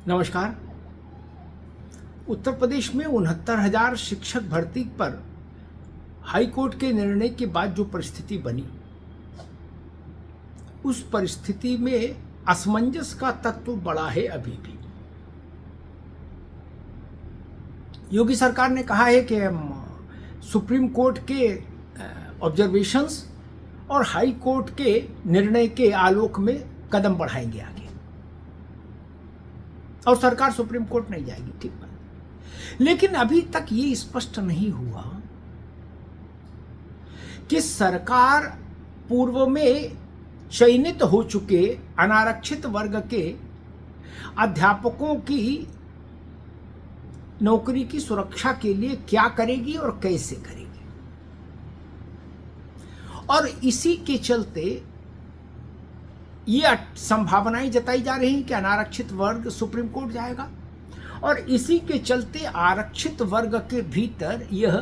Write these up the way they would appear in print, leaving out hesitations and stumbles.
नमस्कार। उत्तर प्रदेश में 69,000 शिक्षक भर्ती पर हाई कोर्ट के निर्णय के बाद जो परिस्थिति बनी, उस परिस्थिति में असमंजस का तत्व बड़ा है। अभी भी योगी सरकार ने कहा है कि हम सुप्रीम कोर्ट के ऑब्जर्वेशंस और हाई कोर्ट के निर्णय के आलोक में कदम बढ़ाएंगे आगे, और सरकार सुप्रीम कोर्ट नहीं जाएगी। ठीक बात, लेकिन अभी तक ये स्पष्ट नहीं हुआ कि सरकार पूर्व में चयनित हो चुके अनारक्षित वर्ग के अध्यापकों की नौकरी की सुरक्षा के लिए क्या करेगी और कैसे करेगी। और इसी के चलते ये संभावनाएं जताई जा रही हैं कि अनारक्षित वर्ग सुप्रीम कोर्ट जाएगा, और इसी के चलते आरक्षित वर्ग के भीतर यह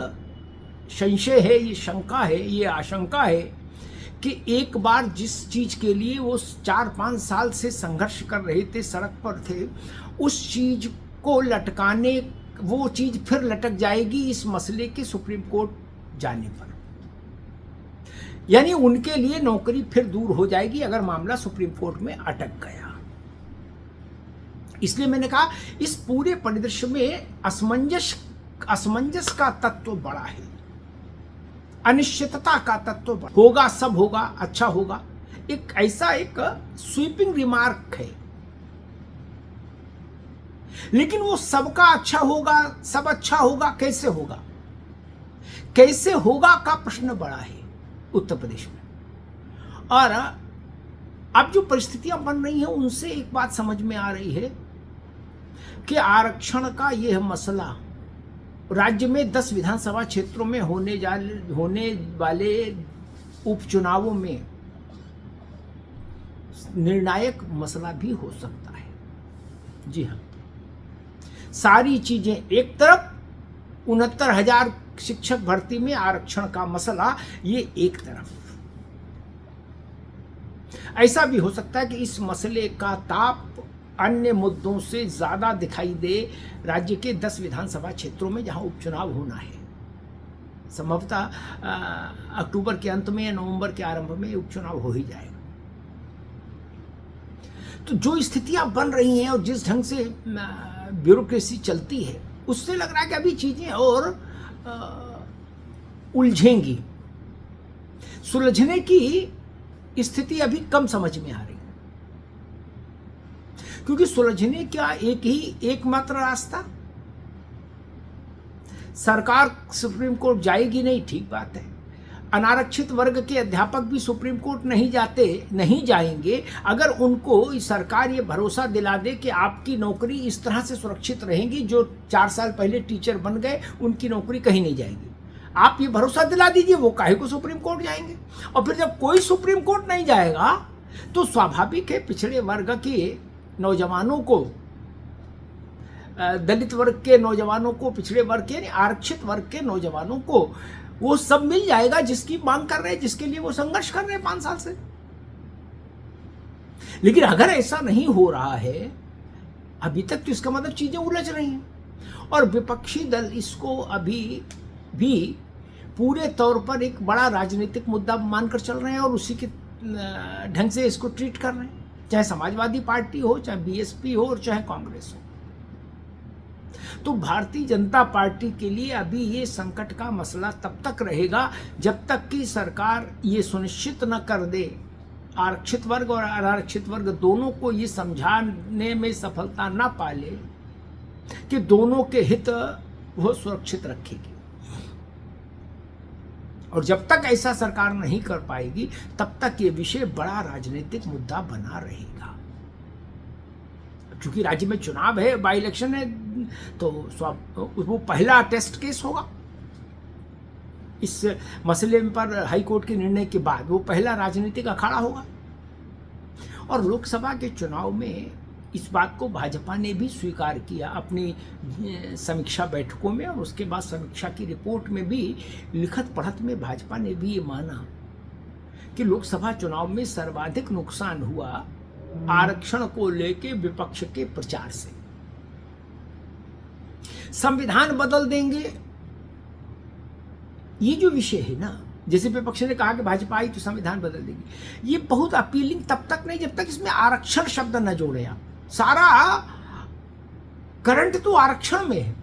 संशय है, ये शंका है, ये आशंका है कि एक बार जिस चीज के लिए वो 4-5 साल से संघर्ष कर रहे थे, सड़क पर थे, उस चीज को लटकाने, वो चीज फिर लटक जाएगी इस मसले के सुप्रीम कोर्ट जाने पर। यानी उनके लिए नौकरी फिर दूर हो जाएगी अगर मामला सुप्रीम कोर्ट में अटक गया। इसलिए मैंने कहा इस पूरे परिदृश्य में असमंजस का तत्व बड़ा है, अनिश्चितता का तत्व बड़ा। होगा, सब होगा, अच्छा होगा, एक ऐसा एक स्वीपिंग रिमार्क है। लेकिन वो सबका अच्छा होगा, सब अच्छा होगा, कैसे होगा, कैसे होगा का प्रश्न बड़ा है उत्तर प्रदेश में। और अब जो परिस्थितियां बन रही हैं उनसे एक बात समझ में आ रही है कि आरक्षण का यह मसला राज्य में 10 विधानसभा क्षेत्रों में होने वाले उपचुनावों में निर्णायक मसला भी हो सकता है। जी हाँ, सारी चीजें एक तरफ, 69,000 शिक्षक भर्ती में आरक्षण का मसला ये एक तरफ। ऐसा भी हो सकता है कि इस मसले का ताप अन्य मुद्दों से ज्यादा दिखाई दे राज्य के 10 विधानसभा क्षेत्रों में जहां उपचुनाव होना है। संभवतः अक्टूबर के अंत में या नवंबर के आरंभ में उपचुनाव हो ही जाएगा। तो जो स्थितियां बन रही हैं और जिस ढंग से ब्यूरोक्रेसी चलती है, उससे लग रहा है कि अभी चीजें और उलझेंगी। सुलझने की स्थिति अभी कम समझ में आ रही, क्योंकि सुलझने का एकमात्र रास्ता, सरकार सुप्रीम कोर्ट जाएगी नहीं, ठीक बात है। अनारक्षित वर्ग के अध्यापक भी सुप्रीम कोर्ट नहीं जाएंगे अगर उनको सरकार ये भरोसा दिला दे कि आपकी नौकरी इस तरह से सुरक्षित रहेगी। जो 4 साल पहले टीचर बन गए उनकी नौकरी कहीं नहीं जाएगी, आप ये भरोसा दिला दीजिए, वो काहे को सुप्रीम कोर्ट जाएंगे। और फिर जब कोई सुप्रीम कोर्ट नहीं जाएगा तो स्वाभाविक है पिछड़े वर्ग के नौजवानों को, दलित वर्ग के नौजवानों को, पिछड़े वर्ग के आरक्षित वर्ग के नौजवानों को वो सब मिल जाएगा जिसकी मांग कर रहे हैं, जिसके लिए वो संघर्ष कर रहे हैं 5 साल से। लेकिन अगर ऐसा नहीं हो रहा है अभी तक, तो इसका मतलब चीजें उलझ रही हैं, और विपक्षी दल इसको अभी भी पूरे तौर पर एक बड़ा राजनीतिक मुद्दा मानकर चल रहे हैं और उसी के ढंग से इसको ट्रीट कर रहे हैं, चाहे समाजवादी पार्टी हो, चाहे बीएसपी हो और चाहे कांग्रेस हो। तो भारतीय जनता पार्टी के लिए अभी ये संकट का मसला तब तक रहेगा जब तक कि सरकार ये सुनिश्चित न कर दे, आरक्षित वर्ग और अनारक्षित वर्ग दोनों को ये समझाने में सफलता न पाले कि दोनों के हित वो सुरक्षित रखेगी। और जब तक ऐसा सरकार नहीं कर पाएगी तब तक ये विषय बड़ा राजनीतिक मुद्दा बना रहेगा। क्योंकि राज्य में चुनाव है, बाई इलेक्शन है, तो वो पहला टेस्ट केस होगा इस मसले पर हाई कोर्ट के निर्णय के बाद, वो पहला राजनीतिक अखाड़ा होगा। और लोकसभा के चुनाव में इस बात को भाजपा ने भी स्वीकार किया अपनी समीक्षा बैठकों में, और उसके बाद समीक्षा की रिपोर्ट में भी लिखत पढ़त में भाजपा ने भी ये माना कि लोकसभा चुनाव में सर्वाधिक नुकसान हुआ आरक्षण को लेके विपक्ष के प्रचार से। संविधान बदल देंगे, ये जो विषय है ना, जैसे विपक्ष ने कहा कि भाजपा आई तो संविधान बदल देगी, ये बहुत अपीलिंग तब तक नहीं जब तक इसमें आरक्षण शब्द न जोड़े आप। सारा करंट तो आरक्षण में है।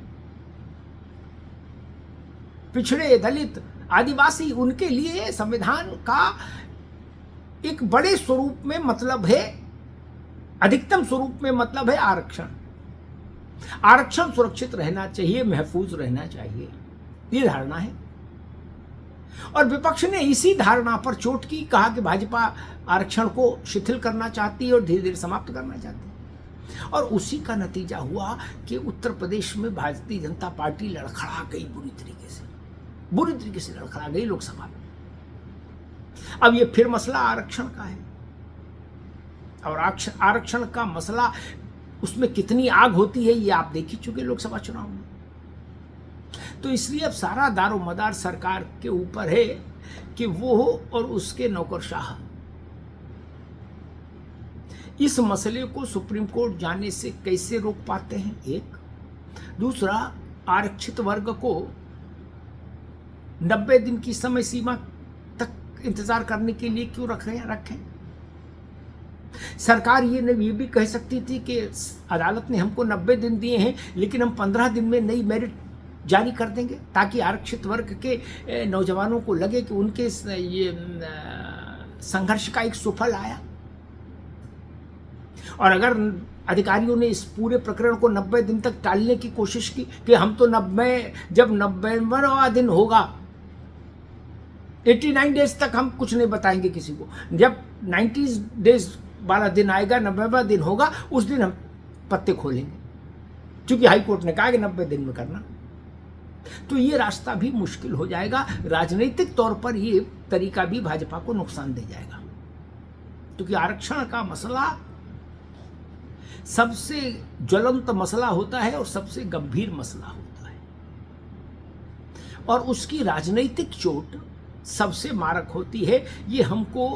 पिछड़े, दलित, आदिवासी, उनके लिए संविधान का एक बड़े स्वरूप में मतलब है, अधिकतम स्वरूप में मतलब है आरक्षण। आरक्षण सुरक्षित रहना चाहिए, महफूज रहना चाहिए, ये धारणा है। और विपक्ष ने इसी धारणा पर चोट की, कहा कि भाजपा आरक्षण को शिथिल करना चाहती है और धीरे धीरे समाप्त करना चाहती है। और उसी का नतीजा हुआ कि उत्तर प्रदेश में भारतीय जनता पार्टी लड़खड़ा गई, बुरी तरीके से लड़खड़ा गई लोकसभा में। अब ये फिर मसला आरक्षण का है, और आरक्षण का मसला, उसमें कितनी आग होती है ये आप देख ही चुके लोकसभा चुनाव में। तो इसलिए अब सारा दारोमदार सरकार के ऊपर है कि वो और उसके नौकरशाह इस मसले को सुप्रीम कोर्ट जाने से कैसे रोक पाते हैं, एक। दूसरा, आरक्षित वर्ग को 90 दिन की समय सीमा तक इंतजार करने के लिए क्यों रखें। सरकार ये भी कह सकती थी कि अदालत ने हमको 90 दिन दिए हैं, लेकिन हम 15 दिन में नई मेरिट जारी कर देंगे, ताकि आरक्षित वर्ग के नौजवानों को लगे कि उनके ये संघर्ष का एक सुफल आया। और अगर अधिकारियों ने इस पूरे प्रकरण को 90 दिन तक टालने की कोशिश की कि हम तो जब 90वां दिन होगा, 89 डेज तक हम कुछ नहीं बताएंगे किसी को, जब 90 डेज वाला दिन आएगा, 90वां दिन होगा, उस दिन हम पत्ते खोलेंगे, क्योंकि हाई कोर्ट ने कहा कि 90 दिन में करना। तो ये रास्ता भी मुश्किल हो जाएगा। राजनीतिक तौर पर ये तरीका भी भाजपा को नुकसान दे जाएगा, क्योंकि आरक्षण का मसला सबसे ज्वलंत मसला होता है और सबसे गंभीर मसला होता है, और उसकी राजनीतिक चोट सबसे मारक होती है। ये हमको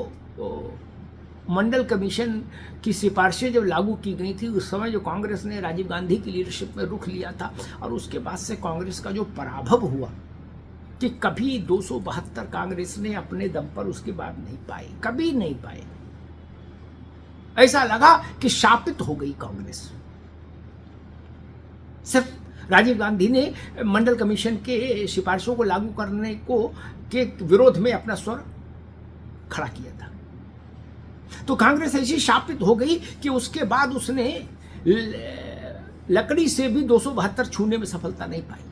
मंडल कमीशन की सिफारिशें जब लागू की गई थी, उस समय जो कांग्रेस ने राजीव गांधी की लीडरशिप में रुख लिया था, और उसके बाद से कांग्रेस का जो पराभव हुआ कि कभी 272 कांग्रेस ने अपने दम पर उसके बाद नहीं पाए, कभी नहीं पाए। ऐसा लगा कि शापित हो गई कांग्रेस। सिर्फ राजीव गांधी ने मंडल कमीशन के सिफारिशों को लागू करने के विरोध में अपना स्वर खड़ा किया था, तो कांग्रेस ऐसी शापित हो गई कि उसके बाद उसने लकड़ी से भी 272 छूने में सफलता नहीं पाई।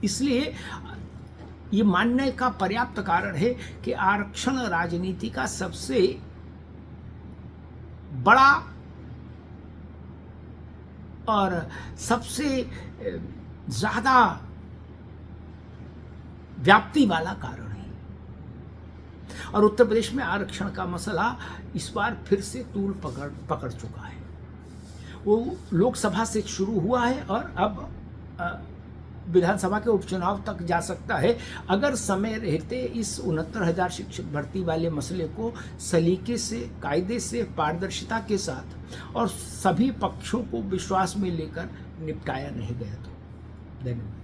इसलिए ये मानने का पर्याप्त कारण है कि आरक्षण राजनीति का सबसे बड़ा और सबसे ज्यादा व्याप्ति वाला कारण है। और उत्तर प्रदेश में आरक्षण का मसला इस बार फिर से तूल पकड़ चुका है। वो लोकसभा से शुरू हुआ है और अब विधानसभा के उपचुनाव तक जा सकता है, अगर समय रहते इस 69,000 शिक्षक भर्ती वाले मसले को सलीके से, कायदे से, पारदर्शिता के साथ और सभी पक्षों को विश्वास में लेकर निपटाया नहीं गया तो। धन्यवाद।